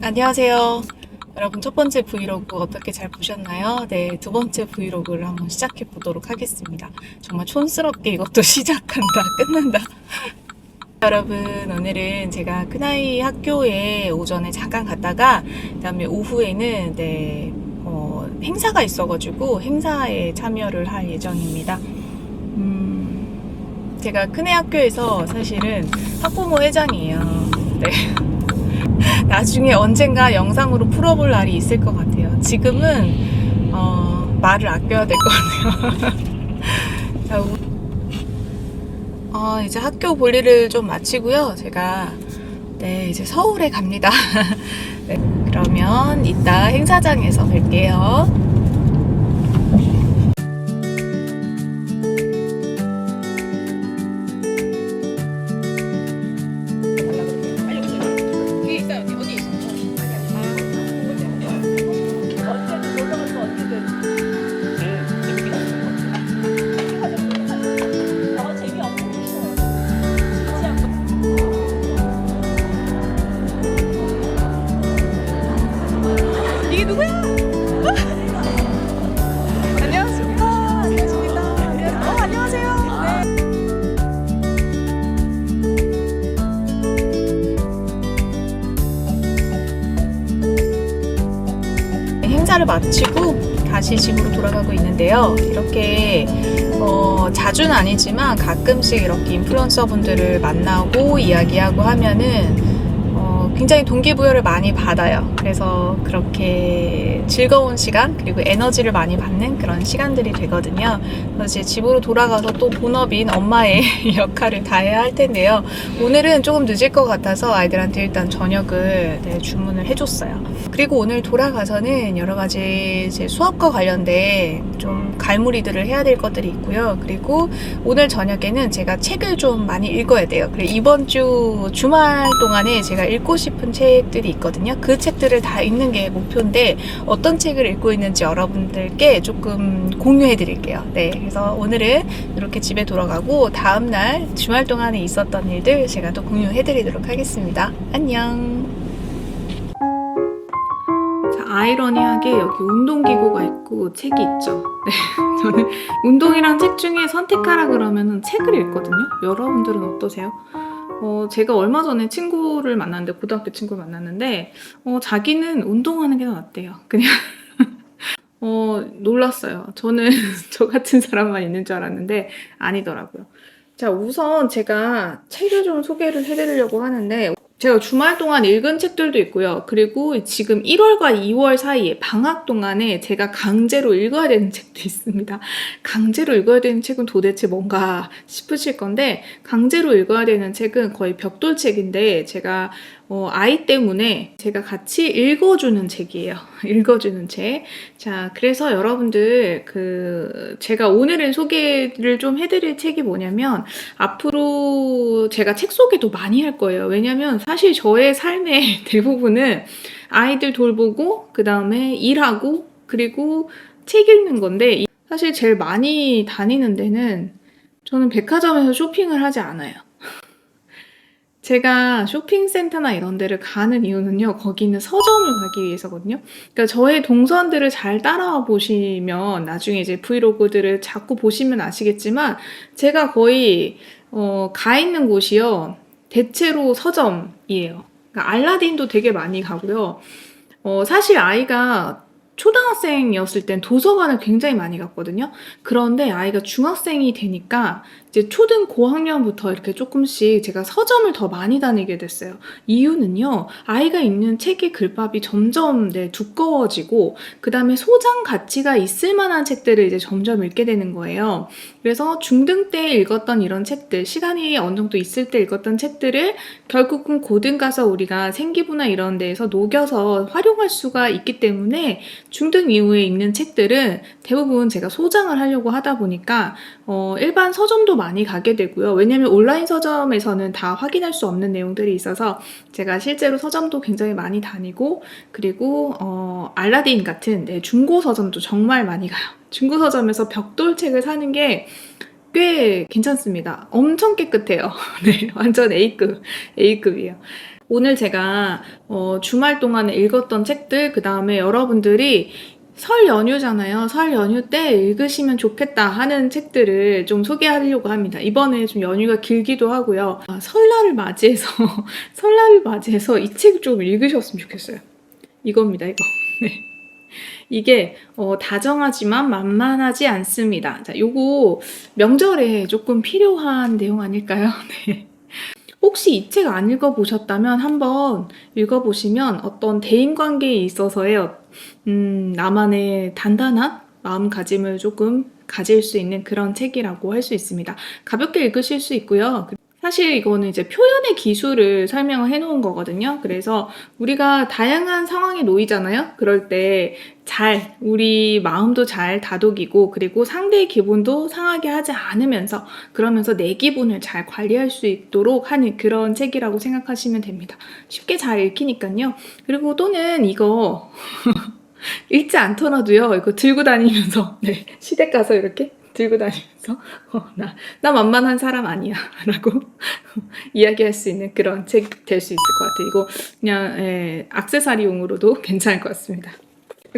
안녕하세요. 여러분, 첫 번째 브이로그 어떻게 잘 보셨나요? 네, 두 번째 브이로그를 한번 시작해 보도록 하겠습니다. 정말 촌스럽게 이것도 시작한다, 끝난다. 여러분, 오늘은 제가 큰아이 학교에 오전에 잠깐 갔다가 그다음에 오후에는 행사가 있어가지고 행사에 참여를 할 예정입니다. 제가 큰애 학교에서 사실은 학부모 회장이에요. 네. 나중에 언젠가 영상으로 풀어볼 날이 있을 것 같아요. 지금은 말을 아껴야 될 것 같아요. 자, 이제 학교 볼일을 좀 마치고요. 제가 이제 서울에 갑니다. 네, 그러면 이따 행사장에서 뵐게요. 이게 누구야? 안녕하십니까. 안녕하십니까. 안녕하세요. 네. 행사를 마치고 다시 집으로 돌아가고 있는데요. 이렇게 자주는 아니지만 가끔씩 이렇게 인플루언서 분들을 만나고 이야기하고 하면은 굉장히 동기부여를 많이 받아요. 그래서 그렇게 즐거운 시간 그리고 에너지를 많이 받는 그런 시간들이 되거든요. 그래서 이제 집으로 돌아가서 또 본업인 엄마의 역할을 다해야 할 텐데요. 오늘은 조금 늦을 것 같아서 아이들한테 일단 저녁을 주문을 해줬어요. 그리고 오늘 돌아가서는 여러 가지 제 수업과 관련된 좀 갈무리들을 해야 될 것들이 있고요. 그리고 오늘 저녁에는 제가 책을 좀 많이 읽어야 돼요. 그리고 이번 주 주말 동안에 제가 읽고 싶은 책들이 있거든요. 그 책들을 다 읽는 게 목표인데 어떤 책을 읽고 있는지 여러분들께 조금 공유해 드릴게요. 네, 그래서 오늘은 이렇게 집에 돌아가고 다음날 주말 동안에 있었던 일들 제가 또 공유해 드리도록 하겠습니다. 안녕. 자, 아이러니하게 여기 운동기구가 있고 책이 있죠. 네, 저는 운동이랑 책 중에 선택하라 그러면은 책을 읽거든요. 여러분들은 어떠세요? 제가 얼마 전에 친구를 만났는데, 고등학교 친구를 만났는데, 자기는 운동하는 게 더 낫대요. 그냥, 놀랐어요. 저는 저 같은 사람만 있는 줄 알았는데, 아니더라고요. 자, 우선 제가 책을 좀 소개를 해드리려고 하는데, 제가 주말 동안 읽은 책들도 있고요. 그리고 지금 1월과 2월 사이에 방학 동안에 제가 강제로 읽어야 되는 책도 있습니다. 강제로 읽어야 되는 책은 도대체 뭔가 싶으실 건데, 강제로 읽어야 되는 책은 거의 벽돌책인데, 제가 아이 때문에 제가 같이 읽어주는 책이에요. 읽어주는 책. 자, 그래서 여러분들 제가 오늘은 소개를 좀 해드릴 책이 뭐냐면, 앞으로 제가 책 소개도 많이 할 거예요. 왜냐면 사실 저의 삶의 대부분은 아이들 돌보고 그 다음에 일하고 그리고 책 읽는 건데, 사실 제일 많이 다니는 데는 저는 백화점에서 쇼핑을 하지 않아요. 제가 쇼핑센터나 이런 데를 가는 이유는요, 거기는 서점을 가기 위해서거든요. 그러니까 저의 동선들을 잘 따라와 보시면 나중에 이제 브이로그들을 자꾸 보시면 아시겠지만, 제가 거의 가 있는 곳이요, 대체로 서점이에요. 그러니까 알라딘도 되게 많이 가고요. 사실 아이가 초등학생이었을 땐 도서관을 굉장히 많이 갔거든요. 그런데 아이가 중학생이 되니까 이제 초등 고학년부터 이렇게 조금씩 제가 서점을 더 많이 다니게 됐어요. 이유는요, 아이가 읽는 책의 글밥이 점점 두꺼워지고, 그 다음에 소장 가치가 있을 만한 책들을 이제 점점 읽게 되는 거예요. 그래서 중등 때 읽었던 이런 책들, 시간이 어느 정도 있을 때 읽었던 책들을 결국은 고등 가서 우리가 생기부나 이런 데에서 녹여서 활용할 수가 있기 때문에 중등 이후에 읽는 책들은 대부분 제가 소장을 하려고 하다 보니까 일반 서점도 많이 가게 되고요. 왜냐면 온라인 서점에서는 다 확인할 수 없는 내용들이 있어서 제가 실제로 서점도 굉장히 많이 다니고, 그리고 알라딘 같은 중고 서점도 정말 많이 가요. 중고 서점에서 벽돌책을 사는 게 꽤 괜찮습니다. 엄청 깨끗해요. 네, 완전 A급이에요. 오늘 제가 주말 동안에 읽었던 책들, 그 다음에 여러분들이 설 연휴잖아요. 설 연휴 때 읽으시면 좋겠다 하는 책들을 좀 소개하려고 합니다. 이번에 좀 연휴가 길기도 하고요. 설날을 맞이해서 설날을 맞이해서 이 책 좀 읽으셨으면 좋겠어요. 이겁니다, 이거. 네. 이게 다정하지만 만만하지 않습니다. 자, 요거 명절에 조금 필요한 내용 아닐까요? 네. 혹시 이 책 안 읽어보셨다면 한번 읽어보시면 어떤 대인관계에 있어서의 나만의 단단한 마음가짐을 조금 가질 수 있는 그런 책이라고 할 수 있습니다. 가볍게 읽으실 수 있고요. 사실 이거는 이제 표현의 기술을 설명을 해놓은 거거든요. 그래서 우리가 다양한 상황에 놓이잖아요. 그럴 때 우리 마음도 잘 다독이고, 그리고 상대의 기분도 상하게 하지 않으면서, 그러면서 내 기분을 잘 관리할 수 있도록 하는 그런 책이라고 생각하시면 됩니다. 쉽게 잘 읽히니까요. 그리고 또는 이거 읽지 않더라도요, 이거 들고 다니면서, 네, 시댁 가서 이렇게 들고 다니면서 나 만만한 사람 아니야 라고 이야기할 수 있는 그런 책 될 수 있을 것 같아요. 이거 그냥 액세서리용으로도 괜찮을 것 같습니다.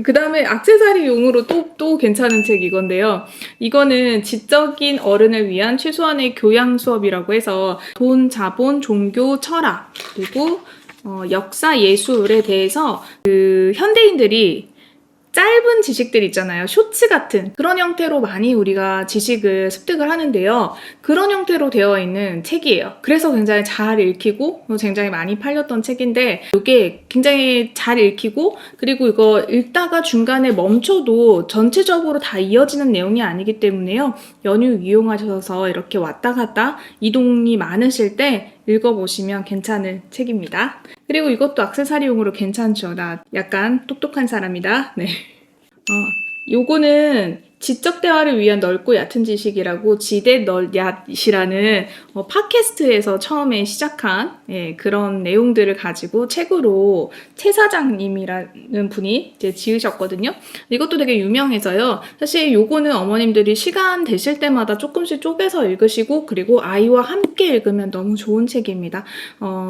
그 다음에 액세서리용으로 또 괜찮은 책 이건데요. 이거는 지적인 어른을 위한 최소한의 교양 수업이라고 해서 돈, 자본, 종교, 철학, 그리고 역사, 예술에 대해서 그 현대인들이 짧은 지식들 있잖아요. 쇼츠 같은 그런 형태로 많이 우리가 지식을 습득을 하는데요. 그런 형태로 되어 있는 책이에요. 그래서 굉장히 잘 읽히고 굉장히 많이 팔렸던 책인데, 이게 굉장히 잘 읽히고, 그리고 이거 읽다가 중간에 멈춰도 전체적으로 다 이어지는 내용이 아니기 때문에요. 연휴 이용하셔서 이렇게 왔다 갔다 이동이 많으실 때 읽어보시면 괜찮은 책입니다. 그리고 이것도 액세서리용으로 괜찮죠. 나 약간 똑똑한 사람이다. 네. 요거는 지적 대화를 위한 넓고 얕은 지식이라고 지대널얏이라는 팟캐스트에서 처음에 시작한 그런 내용들을 가지고 책으로 최 사장님이라는 분이 이제 지으셨거든요. 이것도 되게 유명해서요. 사실 요거는 어머님들이 시간 되실 때마다 조금씩 쪼개서 읽으시고, 그리고 아이와 함께 읽으면 너무 좋은 책입니다.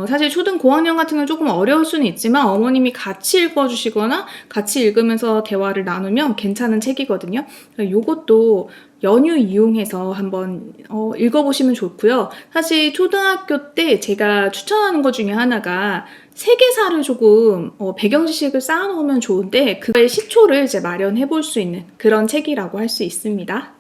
사실 초등 고학년 같은 건 조금 어려울 수는 있지만 어머님이 같이 읽어주시거나 같이 읽으면서 대화를 나누면 괜찮은 책이거든요. 요것도 연휴 이용해서 한번 읽어보시면 좋고요. 사실 초등학교 때 제가 추천하는 것 중에 하나가 세계사를 조금 배경 지식을 쌓아놓으면 좋은데, 그거의 시초를 이제 마련해 볼 수 있는 그런 책이라고 할 수 있습니다.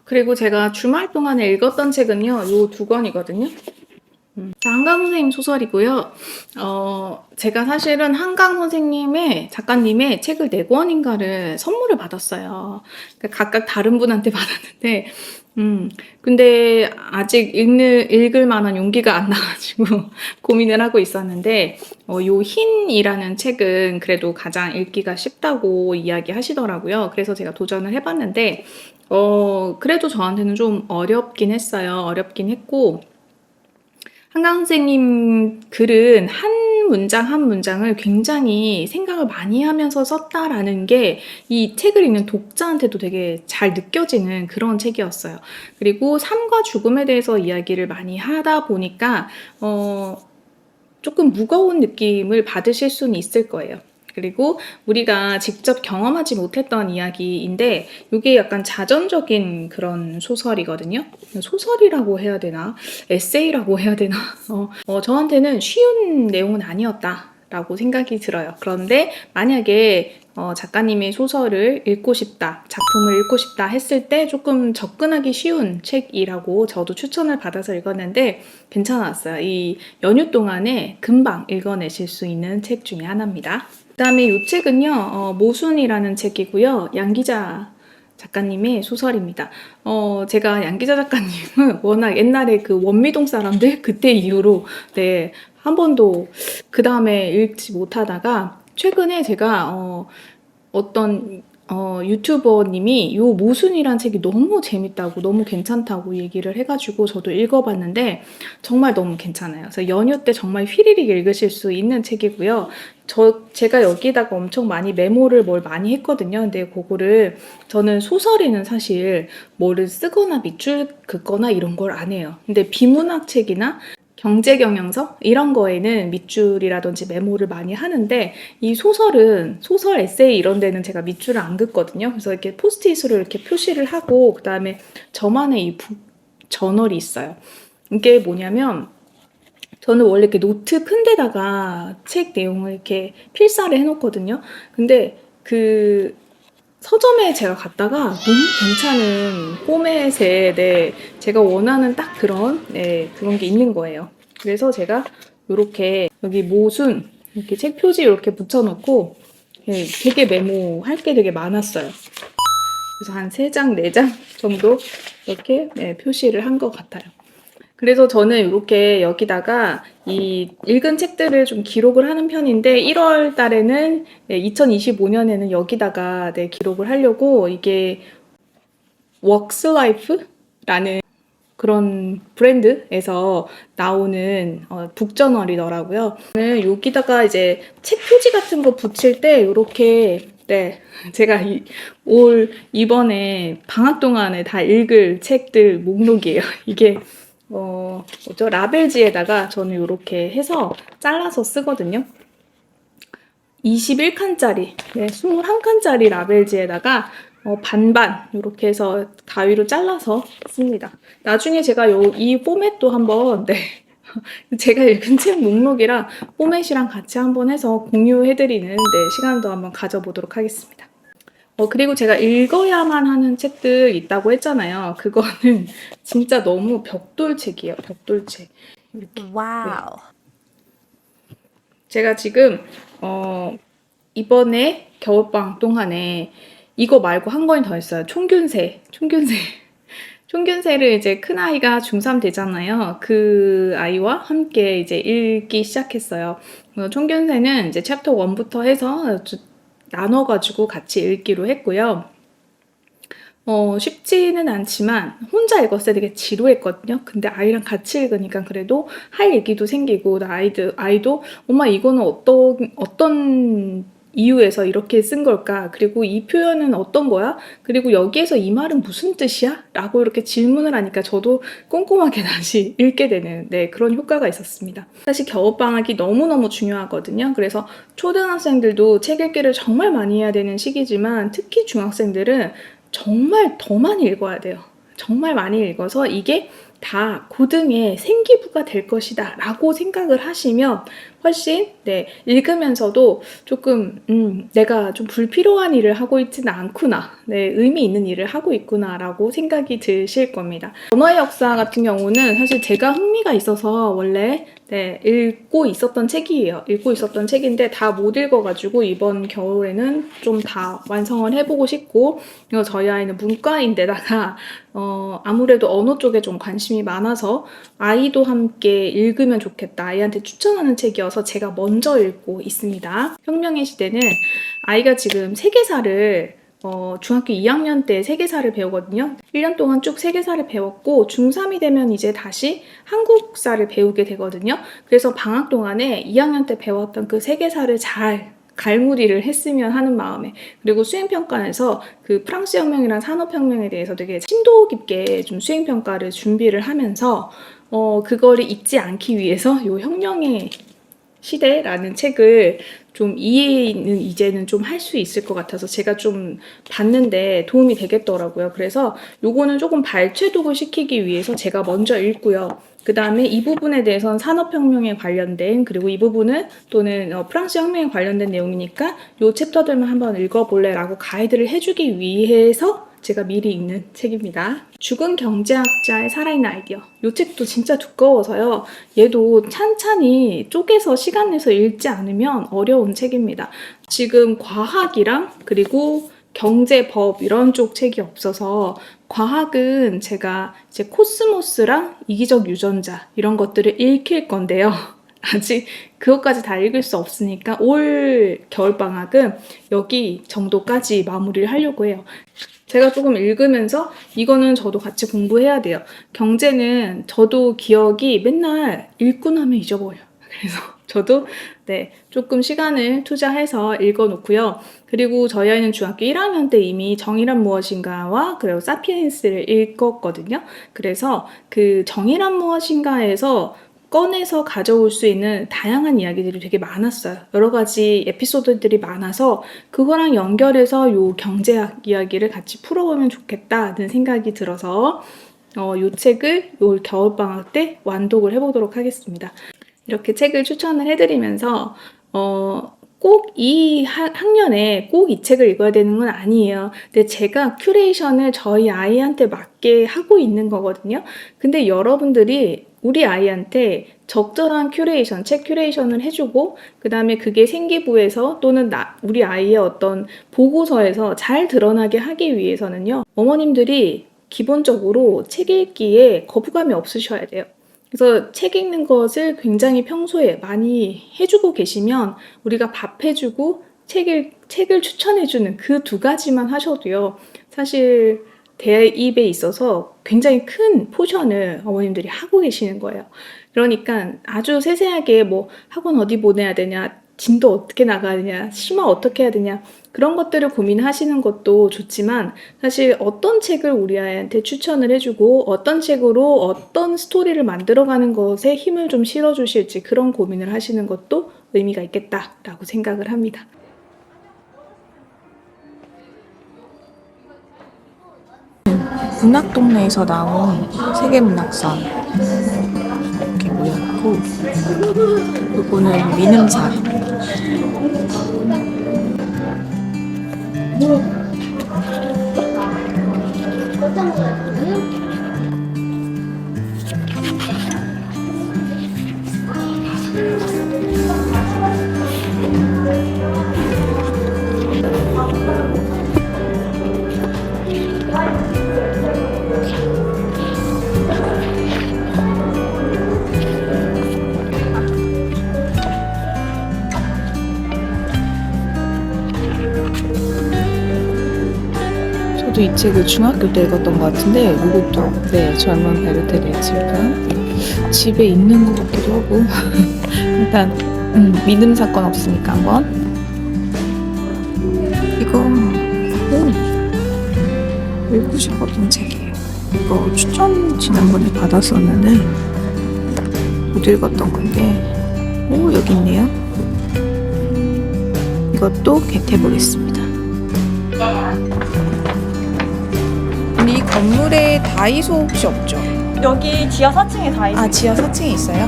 그리고 제가 주말 동안에 읽었던 책은요, 요 두 권이거든요. 한강 선생님 소설이고요. 제가 사실은 한강 선생님의 작가님의 책을 4권인가를 선물을 받았어요. 그러니까 각각 다른 분한테 받았는데, 근데 아직 읽을 만한 용기가 안 나가지고 고민을 하고 있었는데, 요 흰이라는 책은 그래도 가장 읽기가 쉽다고 이야기하시더라고요. 그래서 제가 도전을 해봤는데, 그래도 저한테는 좀 어렵긴 했어요. 어렵긴 했고, 한강 선생님 글은 한 문장 한 문장을 굉장히 생각을 많이 하면서 썼다라는 게 이 책을 읽는 독자한테도 되게 잘 느껴지는 그런 책이었어요. 그리고 삶과 죽음에 대해서 이야기를 많이 하다 보니까 조금 무거운 느낌을 받으실 수는 있을 거예요. 그리고 우리가 직접 경험하지 못했던 이야기인데, 이게 약간 자전적인 그런 소설이거든요. 소설이라고 해야 되나? 에세이라고 해야 되나? 저한테는 쉬운 내용은 아니었다라고 생각이 들어요. 그런데 만약에 작가님의 소설을 읽고 싶다, 작품을 읽고 싶다 했을 때 조금 접근하기 쉬운 책이라고 저도 추천을 받아서 읽었는데 괜찮았어요. 이 연휴 동안에 금방 읽어내실 수 있는 책 중에 하나입니다. 그 다음에 이 책은요, 모순이라는 책이고요. 양기자 작가님의 소설입니다. 제가 양기자 작가님은 워낙 옛날에 그 원미동 사람들 그때 이후로 한 번도 그 다음에 읽지 못하다가, 최근에 제가 어떤 유튜버님이 요 모순이란 책이 너무 재밌다고, 너무 괜찮다고 얘기를 해가지고 저도 읽어봤는데 정말 너무 괜찮아요. 그래서 연휴 때 정말 휘리릭 읽으실 수 있는 책이고요. 제가 여기다가 엄청 많이 메모를 많이 했거든요. 근데 그거를 저는 소설에는 사실 뭐를 쓰거나 밑줄 긋거나 이런 걸 안 해요. 근데 비문학 책이나 경제 경영서 이런 거에는 밑줄이라든지 메모를 많이 하는데 이 소설은 소설 에세이 이런 데는 제가 밑줄을 안 긋거든요. 그래서 이렇게 포스트잇으로 이렇게 표시를 하고 그다음에 저만의 이 저널이 있어요. 이게 뭐냐면 저는 원래 이렇게 노트 큰 데다가 책 내용을 이렇게 필사를 해놓거든요. 근데 그 서점에 제가 갔다가 너무 괜찮은 포맷에 제가 원하는 딱 그런 그런 게 있는 거예요. 그래서 제가 이렇게 여기 모순 이렇게 책 표지 이렇게 붙여놓고 되게 메모할 게 되게 많았어요. 그래서 한 3장, 4장 정도 이렇게 표시를 한 것 같아요. 그래서 저는 이렇게 여기다가 이 읽은 책들을 좀 기록을 하는 편인데 1월 달에는 2025년에는 여기다가 기록을 하려고 이게 웍스라이프라는 그런 브랜드에서 나오는 북저널이더라고요. 저는 여기다가 이제 책 표지 같은 거 붙일 때 이렇게 제가 이번에 방학 동안에 다 읽을 책들 목록이에요. 이게 뭐죠? 라벨지에다가 저는 이렇게 해서 잘라서 쓰거든요. 21칸짜리, 21칸짜리 라벨지에다가 반반 이렇게 해서 가위로 잘라서 씁니다. 나중에 제가 이 포맷도 한번 제가 읽은 책 목록이랑 포맷이랑 같이 한번 해서 공유해드리는 시간도 한번 가져보도록 하겠습니다. 그리고 제가 읽어야만 하는 책들 있다고 했잖아요. 그거는 진짜 너무 벽돌책이에요. 벽돌책. 이렇게. 와우. 제가 지금 이번에 겨울방학 동안에 이거 말고 한 권이 더 있어요. 총균세. 총균세를 이제 큰아이가 중3 되잖아요. 그 아이와 함께 이제 읽기 시작했어요. 총균세는 이제 챕터 1부터 해서 나눠가지고 같이 읽기로 했고요. 쉽지는 않지만 혼자 읽었을 때 되게 지루했거든요. 근데 아이랑 같이 읽으니까 그래도 할 얘기도 생기고 아이도 엄마 이거는 어떤 이유에서 이렇게 쓴 걸까? 그리고 이 표현은 어떤 거야? 그리고 여기에서 이 말은 무슨 뜻이야? 라고 이렇게 질문을 하니까 저도 꼼꼼하게 다시 읽게 되는 그런 효과가 있었습니다. 사실 겨울방학이 너무너무 중요하거든요. 그래서 초등학생들도 책 읽기를 정말 많이 해야 되는 시기지만 특히 중학생들은 정말 더 많이 읽어야 돼요. 정말 많이 읽어서 이게 다 고등의 생기부가 될 것이다 라고 생각을 하시면 훨씬 읽으면서도 조금 내가 좀 불필요한 일을 하고 있지는 않구나, 의미 있는 일을 하고 있구나 라고 생각이 드실 겁니다. 언어의 역사 같은 경우는 사실 제가 흥미가 있어서 원래 읽고 있었던 책이에요. 읽고 있었던 책인데 다 못 읽어가지고 이번 겨울에는 좀 다 완성을 해보고 싶고, 그리고 저희 아이는 문과인데다가 아무래도 언어 쪽에 좀 관심이 많아서 아이도 함께 읽으면 좋겠다, 아이한테 추천하는 책이어서 제가 먼저 읽고 있습니다. 혁명의 시대는 아이가 지금 세계사를 중학교 2학년 때 세계사를 배우거든요. 1년 동안 쭉 세계사를 배웠고 중3이 되면 이제 다시 한국사를 배우게 되거든요. 그래서 방학 동안에 2학년 때 배웠던 그 세계사를 잘 갈무리를 했으면 하는 마음에, 그리고 수행평가에서 그 프랑스 혁명이랑 산업혁명에 대해서 되게 심도 깊게 좀 수행평가를 준비를 하면서 그거를 잊지 않기 위해서 요 혁명의 시대라는 책을 좀 이해는 이제는 좀 할 수 있을 것 같아서 제가 좀 봤는데 도움이 되겠더라고요. 그래서 요거는 조금 발췌독을 시키기 위해서 제가 먼저 읽고요. 그 다음에 이 부분에 대해서는 산업혁명에 관련된, 그리고 이 부분은 또는 프랑스 혁명에 관련된 내용이니까 요 챕터들만 한번 읽어볼래 라고 가이드를 해주기 위해서 제가 미리 읽는 책입니다. 죽은 경제학자의 살아있는 아이디어. 이 책도 진짜 두꺼워서요. 얘도 찬찬히 쪼개서 시간 내서 읽지 않으면 어려운 책입니다. 지금 과학이랑 그리고 경제법 이런 쪽 책이 없어서 과학은 제가 이제 코스모스랑 이기적 유전자 이런 것들을 읽힐 건데요. 아직 그것까지 다 읽을 수 없으니까 올 겨울방학은 여기 정도까지 마무리를 하려고 해요. 제가 조금 읽으면서 이거는 저도 같이 공부해야 돼요. 경제는 저도 기억이 맨날 읽고 나면 잊어버려요. 그래서 저도 조금 시간을 투자해서 읽어놓고요. 그리고 저희 아이는 중학교 1학년 때 이미 정의란 무엇인가와 그리고 사피엔스를 읽었거든요. 그래서 그 정의란 무엇인가에서 꺼내서 가져올 수 있는 다양한 이야기들이 되게 많았어요. 여러 가지 에피소드들이 많아서 그거랑 연결해서 요 경제학 이야기를 같이 풀어보면 좋겠다는 생각이 들어서 요 책을 요 겨울방학 때 완독을 해보도록 하겠습니다. 이렇게 책을 추천을 해드리면서 꼭 이 학년에 꼭 이 책을 읽어야 되는 건 아니에요. 근데 제가 큐레이션을 저희 아이한테 맞게 하고 있는 거거든요. 근데 여러분들이 우리 아이한테 적절한 큐레이션, 책 큐레이션을 해주고 그 다음에 그게 생기부에서 또는 우리 아이의 어떤 보고서에서 잘 드러나게 하기 위해서는요. 어머님들이 기본적으로 책 읽기에 거부감이 없으셔야 돼요. 그래서 책 읽는 것을 굉장히 평소에 많이 해주고 계시면 우리가 밥 해주고 책을 추천해주는 그 두 가지만 하셔도요. 사실 대입에 있어서 굉장히 큰 포션을 어머님들이 하고 계시는 거예요. 그러니까 아주 세세하게 뭐 학원 어디 보내야 되냐, 진도 어떻게 나가야 되냐, 심화 어떻게 해야 되냐 그런 것들을 고민하시는 것도 좋지만 사실 어떤 책을 우리 아이한테 추천을 해주고 어떤 책으로 어떤 스토리를 만들어가는 것에 힘을 좀 실어주실지 그런 고민을 하시는 것도 의미가 있겠다라고 생각을 합니다. 문학동네에서 나온 세계문학상 이렇게 모였고, 요거는 민음사. 저도 이 책을 중학교 때 읽었던 것 같은데, 이것도 네, 젊은 베르테르의 질감 집에 있는 것 같기도 하고 일단 믿음 사건 없으니까 한번 이거 읽고 싶었던 책이에요. 이거 추천 지난번에 받았었는데 못 읽었던 건데 여기 있네요. 이것도 겟해보겠습니다. 이 건물에 다이소 혹시 없죠? 여기 지하 4층에 다 있어요. 아, 지하 4층에 있어요?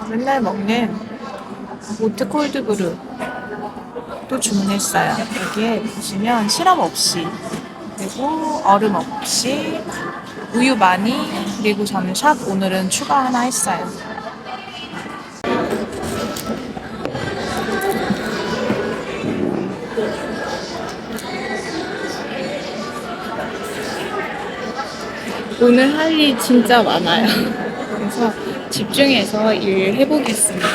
맨날 먹는 오트 콜드브루 또 주문했어요. 여기에 보시면 시럽 없이, 그리고 얼음 없이, 우유 많이, 그리고 저는 샷 오늘은 추가 하나 했어요. 오늘 할 일 진짜 많아요. 그래서 집중해서 일해보겠습니다.